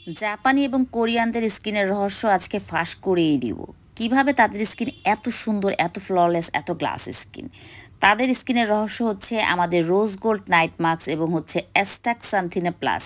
জাপানি এবং কোরিয়ানদের স্কিনের রহস্য আজকে ফাঁস করেই দিব। কিভাবে তাদের স্কিন এত সুন্দর, এত ফ্ললেস, এত গ্লাস স্কিন। তাদের স্কিনের রহস্য হচ্ছে আমাদের রোজ গোল্ড নাইট মাস্ক এবং হচ্ছে অ্যাস্টাক্সান্থিনা প্লাস।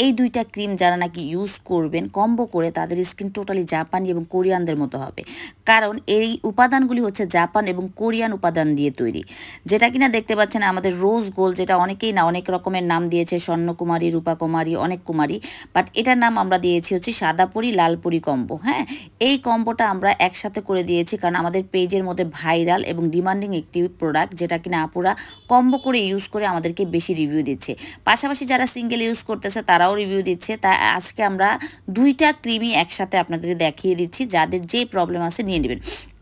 এই দুইটা ক্রিম যারা নাকি ইউজ করবেন কম্বো করে, তাদের স্কিন টোটালি জাপানি এবং কোরিয়ানদের মতো হবে। কারণ এই উপাদানগুলি হচ্ছে জাপান এবং কোরিয়ান উপাদান দিয়ে তৈরি। যেটা কিনা দেখতে পাচ্ছেন আমাদের রোজ গোল্ড, যেটা অনেকেই না অনেক রকমের নাম দিয়েছে, স্বর্ণকুমারী, রূপাকুমারী, অনেক কুমারী, বাট এটার নাম আমরা দিয়েছি হচ্ছে সাদাপরি লালপরি কম্বো। হ্যাঁ, এই কম্বোটা আমরা একসাথে করে দিয়েছি কারণ আমাদের পেজের মধ্যে ভাইরাল এবং ডিমান্ডিং একটি প্রোডাক্ট, যেটা কিনা আপুরা কম্বো করে ইউজ করে আমাদেরকে বেশি রিভিউ দিচ্ছে। পাশাপাশি যারা সিঙ্গেল ইউজ করতেছে তারাও রিভিউ দিচ্ছে। তাই আজকে আমরা দুইটা ক্রিমই একসাথে আপনাদের দেখিয়ে দিচ্ছি, যাদের যে প্রবলেম আছে নিয়ে নেবেন।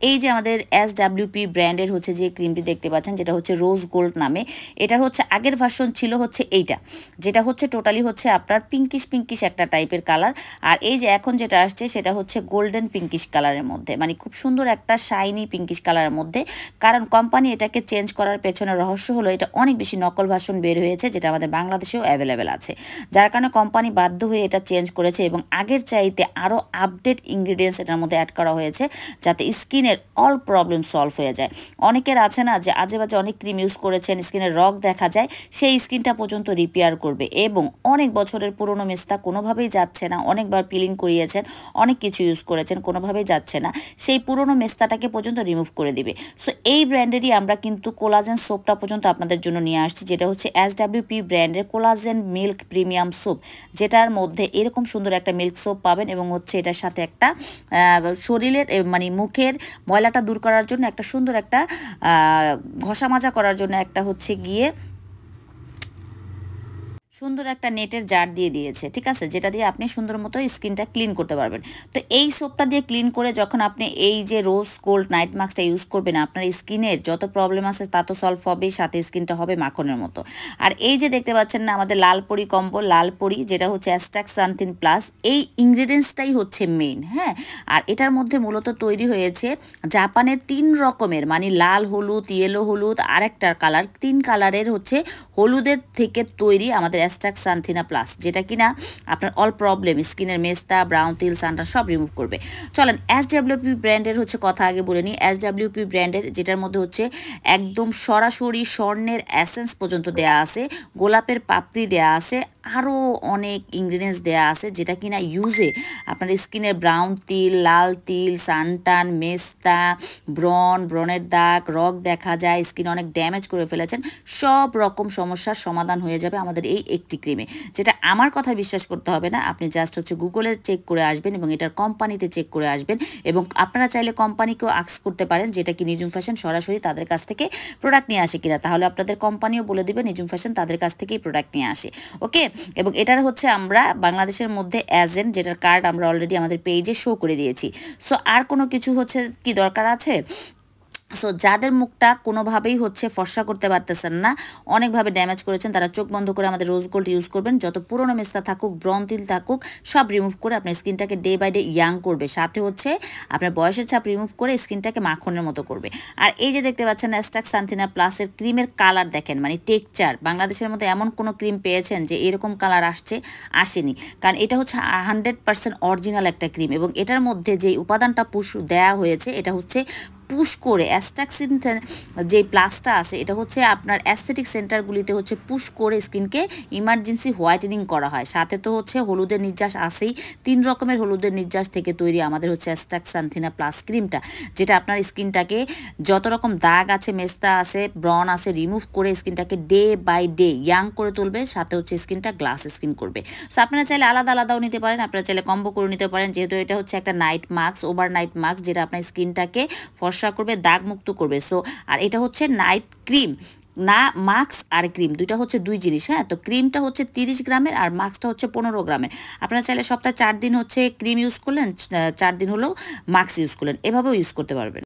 এই যে আমাদের SWP ব্র্যান্ডের হচ্ছে যে ক্রিমটি দেখতে পাচ্ছেন, যেটা হচ্ছে রোজ গোল্ড নামে। এটার হচ্ছে আগের ভার্সন ছিল হচ্ছে এইটা, যেটা হচ্ছে টোটালি হচ্ছে আপনার পিঙ্কিশ পিঙ্কিশ একটা টাইপের কালার। আর এই যে এখন যেটা আসছে সেটা হচ্ছে গোল্ডেন পিঙ্কিশ কালারের মধ্যে, মানে খুব সুন্দর একটা শাইনি পিঙ্কিশ কালারের মধ্যে। কারণ কোম্পানি এটাকে চেঞ্জ করার পেছনে রহস্য হলো এটা অনেক বেশি নকল ভার্সন বের হয়েছে, যেটা আমাদের বাংলাদেশেও অ্যাভেলেবেল আছে, যার কারণে কোম্পানি বাধ্য হয়ে এটা চেঞ্জ করেছে এবং আগের চাইতে আরও আপডেট ইনগ্রিডিয়েন্টস এটার মধ্যে অ্যাড করা হয়েছে, যাতে স্কিনের অল প্রবলেম সলভ হয়ে যায়। অনেকের আছে না যে আজে বাজে অনেক ক্রিম ইউজ করেছেন, স্কিনের রগ দেখা যায়, সেই স্কিনটা পর্যন্ত রিপেয়ার করবে। এবং অনেক বছরের পুরনো মেস্তা কোনোভাবেই যাচ্ছে না, অনেকবার পিলিং করিয়েছেন, অনেক কিছু ইউজ করেছেন, কোনোভাবেই যাচ্ছে না, সেই পুরনো মেস্তাটাকে পর্যন্ত রিমুভ করে দিবে। সো এই ব্র্যান্ডেরই আমরা কিন্তু কোলাজেন সোপটা পর্যন্ত আপনাদের জন্য নিয়ে আসছি, যেটা হচ্ছে SWP ব্র্যান্ডের কোলাজেন মিল্ক প্রিমিয়াম সোপ, যেটার মধ্যে এরকম সুন্দর একটা মিল্ক সোপ পাবেন এবং হচ্ছে এটার সাথে একটা শরীরের মানে মুখের ময়লাটা দূর করার জন্য একটা সুন্দর একটা ঘষা মাজা করার জন্য একটা হচ্ছে গিয়ে সুন্দর একটা নেটের জার দিয়ে দিয়েছে, ঠিক আছে, যেটা দিয়ে আপনি সুন্দর মতো স্কিনটা ক্লিন করতে পারবেন। তো এই সোপটা দিয়ে ক্লিন করে যখন আপনি এই যে রোজ গোল্ড নাইট মাস্কটা ইউজ করবেন, আপনার স্কিনের যত প্রবলেম আছে তা তো সলভ হবেই, সাথে স্কিনটা হবে মাখনের মতো। আর এই যে দেখতে পাচ্ছেন না আমাদের লালপরি কম্বো, লালপরি যেটা হচ্ছে অ্যাস্টাক্সান্থিন প্লাস, এই ইনগ্রিডিয়েন্টসটাই হচ্ছে মেইন। হ্যাঁ, আর এটার মধ্যে মূলত তৈরি হয়েছে জাপানের 3 রকমের, মানে লাল হলুদ, ইয়েলো হলুদ, আরেকটা কালার, 3 কালারের হচ্ছে হলুদের থেকে তৈরি আমাদের অ্যাস্টাক্সান্থিনা প্লাস, যেটা কিনা আপনার অল প্রবলেম, স্কিনের মেস্তা, ব্রাউন তিল, সানটান সব রিমুভ করবে। চলেন SWP ব্র্যান্ডের হচ্ছে কথা আগে বলে নিই। SWP ব্র্যান্ডের যেটার মধ্যে হচ্ছে একদম সরাসরি স্বর্ণের এসেন্স পর্যন্ত দেয়া আছে, গোলাপের পাপড়ি দেয়া আছে, আরও অনেক ইনগ্রিডিয়েন্টস দেওয়া আছে, যেটা কিনা ইউজে আপনার স্কিনের ব্রাউন তিল, লাল তিল, সানটান, মেস্তা, ব্রণের দাগ, রগ দেখা যায়, স্কিন অনেক ড্যামেজ করে ফেলেছেন, সব রকম সমস্যার সমাধান হয়ে যাবে আমাদের এই একটি ক্রিমে। যেটা আমার কথা বিশ্বাস করতে হবে না, আপনি জাস্ট হচ্ছে গুগলে চেক করে আসবেন এবং এটার কোম্পানিতে চেক করে আসবেন। এবং আপনারা চাইলে কোম্পানিকেও আস্ক করতে পারেন, যেটা কি নিজুম ফ্যাশন সরাসরি তাদের কাছ থেকে প্রোডাক্ট নিয়ে আসে কিনা, তাহলে আপনাদের কোম্পানিও বলে দেবে নিজুম ফ্যাশন তাদের কাছ থেকেই প্রোডাক্ট নিয়ে আসে। ওকে, এবং এটার হচ্ছে আমরা বাংলাদেশের মধ্যে এজেন্ট, যেটার কার্ড আমরা অলরেডি আমাদের পেজে শো করে দিয়েছি। সো আর কোনো কিছু হচ্ছে কি দরকার আছে? সো যাদের মুখটা কোনোভাবেই হচ্ছে ফর্সা করতে পারতেছেন না, অনেকভাবে ড্যামেজ করেছেন, তারা চোখ বন্ধ করে আমাদের রোজ গোল্ড ইউজ করবেন। যত পুরনো মেস্তা থাকুক, ব্রণ তিল থাকুক, সব রিমুভ করে আপনার স্কিনটাকে ডে বাই ডে ইয়াং করবে, সাথে হচ্ছে আপনার বয়সের ছাপ রিমুভ করে স্কিনটাকে মাখনের মতো করবে। আর এই যে দেখতে পাচ্ছেন অ্যাস্টাক্সান্থিনা প্লাসের ক্রিমের কালার দেখেন, মানে টেক্সচার, বাংলাদেশের মধ্যে এমন কোনো ক্রিম পেয়েছেন যে এরকম কালার আসেনি, কারণ এটা হচ্ছে 100% অরিজিনাল একটা ক্রিম। এবং এটার মধ্যে যে উপাদানটা পুশ দেওয়া হয়েছে, এটা হচ্ছে পুশ করে অ্যাস্টাক্সিন যে প্লাসটা আছে, এটা হচ্ছে আপনার অ্যাস্থেটিক সেন্টারগুলিতে হচ্ছে পুশ করে স্কিনকে ইমার্জেন্সি হোয়াইটেনিং করা হয়। সাথে তো হচ্ছে হলুদের নির্যাস আসেই, 3 রকমের হলুদের নির্যাস থেকে তৈরি আমাদের হচ্ছে অ্যাস্টাক্সান্থিনা প্লাস ক্রিমটা, যেটা আপনার স্কিনটাকে যত রকম দাগ আছে, মেস্তা আছে, ব্রণ আছে, রিমুভ করে স্কিনটাকে ডে বাই ডে ইয়াং করে তুলবে, সাথে হচ্ছে স্কিনটা গ্লাস স্কিন করবে। সো আপনারা চাইলে আলাদা আলাদাও নিতে পারেন, আপনারা চাইলে কম্বো করে নিতে পারেন, যেহেতু এটা হচ্ছে একটা night mask, over night mask, যেটা আপনার স্কিনটাকে ফর্সা করবে, দাগ মুক্ত করবে। সো আর এটা হচ্ছে নাইট ক্রিম না, মাস্ক আর ক্রিম দুইটা হচ্ছে দুই জিনিস। হ্যাঁ, তো ক্রিমটা হচ্ছে 30 গ্রামের আর মাস্কটা হচ্ছে 15 গ্রামের। আপনারা চাইলে সপ্তাহে 4 দিন হচ্ছে ক্রিম ইউজ করলেন, 4 দিন হলো মাস্ক ইউজ করলেন, এভাবেও ইউজ করতে পারবেন।